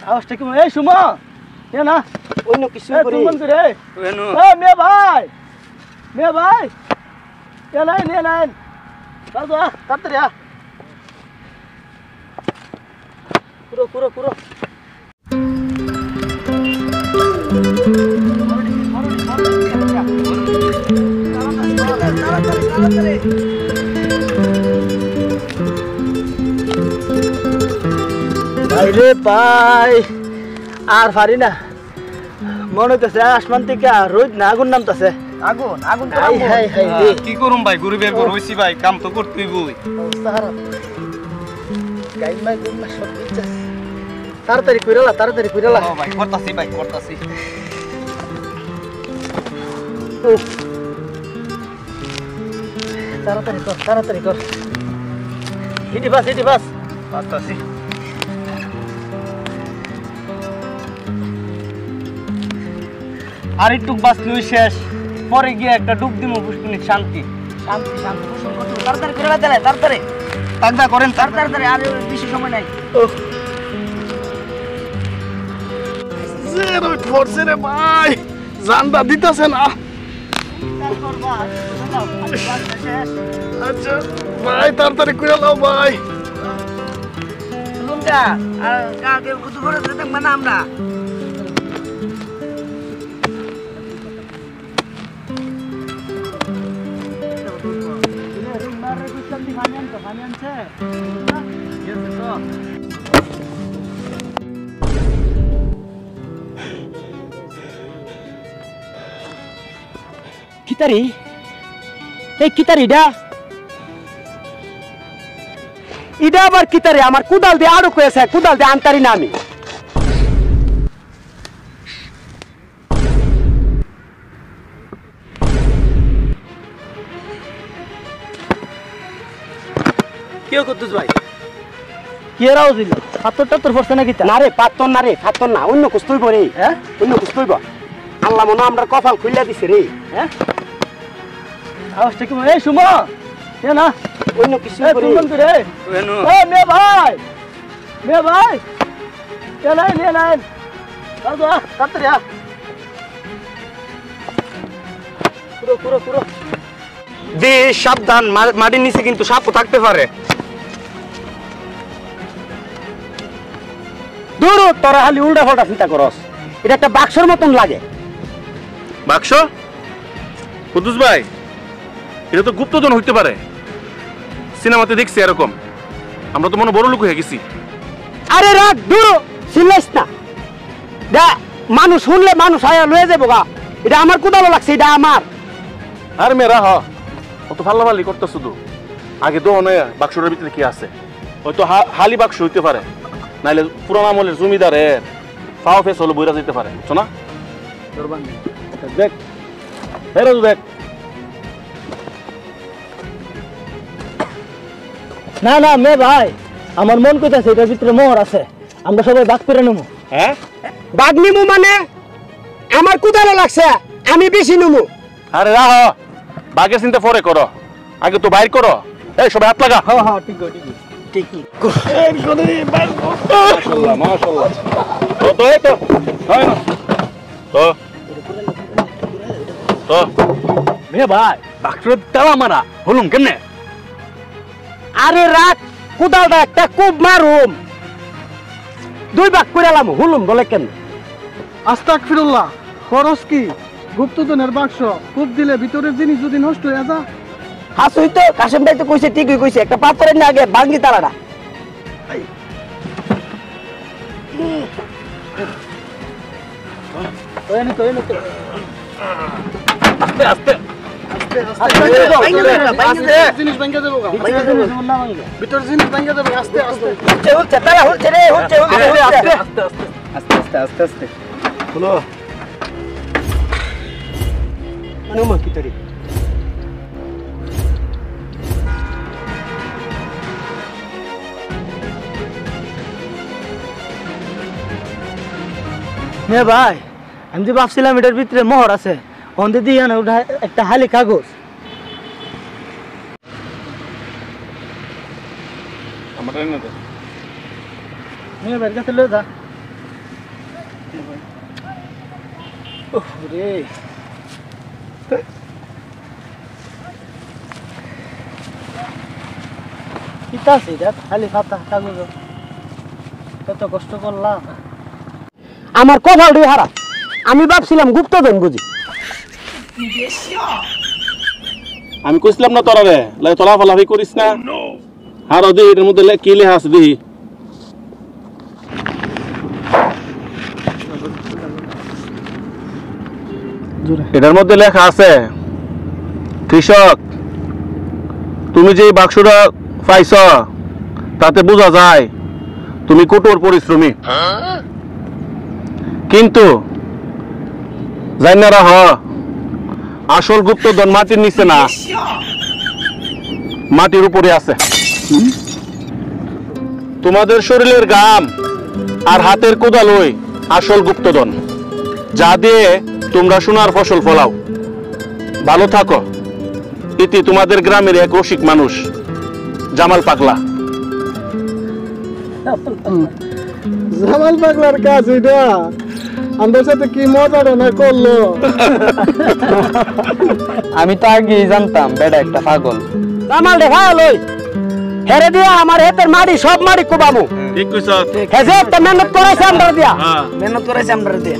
আওয়াজটা কি এই সুমা এ না অন্য কিছু করি তুমি বন্ধ রে এনো এ মে ভাই এ নাই দাদা তাড়াতাড়ি আ পুরো ভাইরে ভাই আর পারি না মনে হইতেছে আসমান থেকে রোদ না আগুন নামতেছে আগুন কি করুম ভাই গরিবের ঘর হইছি ভাই কাম তো করতেই বই তাড়াতাড়ি কইরালা ভাই করতাছি তাড়াতাড়ি কর হিটি বাস করতাছি আর একটু বাঁচলুই শেষ পরে গিয়ে একটা ডুব দিমু পুষ্কুনি শান্তি গোসল করতে তাড়াতাড়ি কইরালা তাড়াতাড়ি তাগদা করেন তাড়াতাড়ি আর বেশি সময় নাই রোদ পড়ছে রে ভাই জানটা দিতেছে না আচ্ছা ভাই তাড়াতাড়ি করে লাও ভাই লুঙ্গা আর কাকে কত বড় যেতে মানে আমরা কিতারি ইডা আবার কিতারি আমার কুদাল দিয়ে আরো কয়েছে কুদাল দিয়ে আনতারি না আমি কেউ করতেছ ভাই কেরাও দিল পাথর পড়ছে নাকি না রে পাথর না অন্য কুস্তই পরে হ্যাঁ অন্য কুস্তই আল্লাহ মনে আমরা কপাল খুইলা দিছে রে হ্যাঁ আওয়াজটা কি এই সুমা এ না অন্য কিছু তুমি বন্ধ রে এনো এ মে ভাই এ নাই দাদা তাড়াতাড়ি আ পুরো দে সাবধান মাটির নিচে কিন্তু সাপও থাকতে পারে দূর তোরা খালি উল্টা পাল্টা চিন্তা করস এটা একটা বাক্সর মতন লাগে বাক্স কুদ্দুস ভাই এটা তো গুপ্তধন হইতে পারে সিনেমাতে দেখছি এরকম আমরা তো মনে বড় লোক হয়ে গেছি আরে রাখ দূর চিল্লাইস না দা মানুষ শুনলে মানুষ আয়া লয়ে যাবো গা এটা আমার কোদালো লাগছে এটা আমার আর মেরা হ অত ফাল্লাফাল্লি করতে শুধু আগে দো নয় বাক্সটার ভিতরে কি আছে হয়তো হালি বাক্স হইতে পারে নাইলে পুরান আমলের জমিদারের ফাও ফেস হলো বইরা যেতে পারে বুঝছো না দেখ হেরো দেখ না মে ভাই আমার মন কইতাছে এটার ভিতরে মোহর আছে আমরা সবাই ভাগ করে নেবো হ্যাঁ বাঘ নিমু মানে আমার কোদালো লাগছে আমি বেশি নিমু আরে রাহ বাঘের চিন্তা পরে করো আগে তো বাইর করো এই সবাই হাত লাগা হ্যাঁ ঠিকই মাশাআল্লাহ মাশাআল্লাহ তো এই তো হয় না তো মে ভাই বাক্সর তালা মারা হলুম কেমনে আরে রাখ কোদালটা একটা খুব মারুম দুই ভাগ করে এলাম হুলুম বলে কেন আস্তাগফিরুল্লাহ খরচ কি গুপ্তধনের বাক্স খুব দিলে ভিতরের জিনিস যদি নষ্ট হয়ে যা হাসুই তো কাশেম ভাই তো কইছে ঠিকই কইছে একটা পাথরের না আগে ভাঙ্গি তালাটা আস্তে জিনিস ভাঙা দেবো ভিতরের জিনিস ভাঙা দেবো আস্তে আস্তে হলো অনুমা কি তরি মে ভাই আমি যে ভাবছিলাম এটার ভিতরে মোহর আছে অন্ধে দিয়ে না ওটা একটা হালি কাগজ আমার মে ভাইয়ের কাছে লয়ে যা রে কিতা আছে এটা খালি খাতা কাগজ কত কষ্ট করলাম আমার কপাল রে হারা আমি ভাবছিলাম গুপ্তধন বুঝি আমি কইছিলাম না তোরা রে লাই তোলা ফলাফি করিস না আর ওদের এর মধ্যে কি লেখা আছে দেখি এটার মধ্যে লেখা আছে কৃষক তুমি যে বাক্সটা পাইছ তাতে বোঝা যায় তুমি কঠোর পরিশ্রমী কিন্তু জানারা হ আসল গুপ্তধন মাটির নিচে না মাটির উপরে আছে তোমাদের শরীরের ঘাম আর হাতের কোদালই আসল গুপ্তধন যা দিয়ে তোমরা সোনার ফসল ফলাও ভালো থাকো ইতি তোমাদের গ্রামের এক রসিক মানুষ জামাল পাগলা জামাল পাগলার কাজ এটা আমাদের সাথে কি মজাটা না করলো আমি তো আগেই জানতাম বেটা একটা পাগল জামাল রে ভাই লই হেরে দিয়া আমার হেতের মাড়ি সব মাড়ি কোবামু ঠিক কইছ হেজে একটা মেহনত করাইছে আমরা দিয়া হ্যাঁ মেহনত করাইছে আমরা দিয়া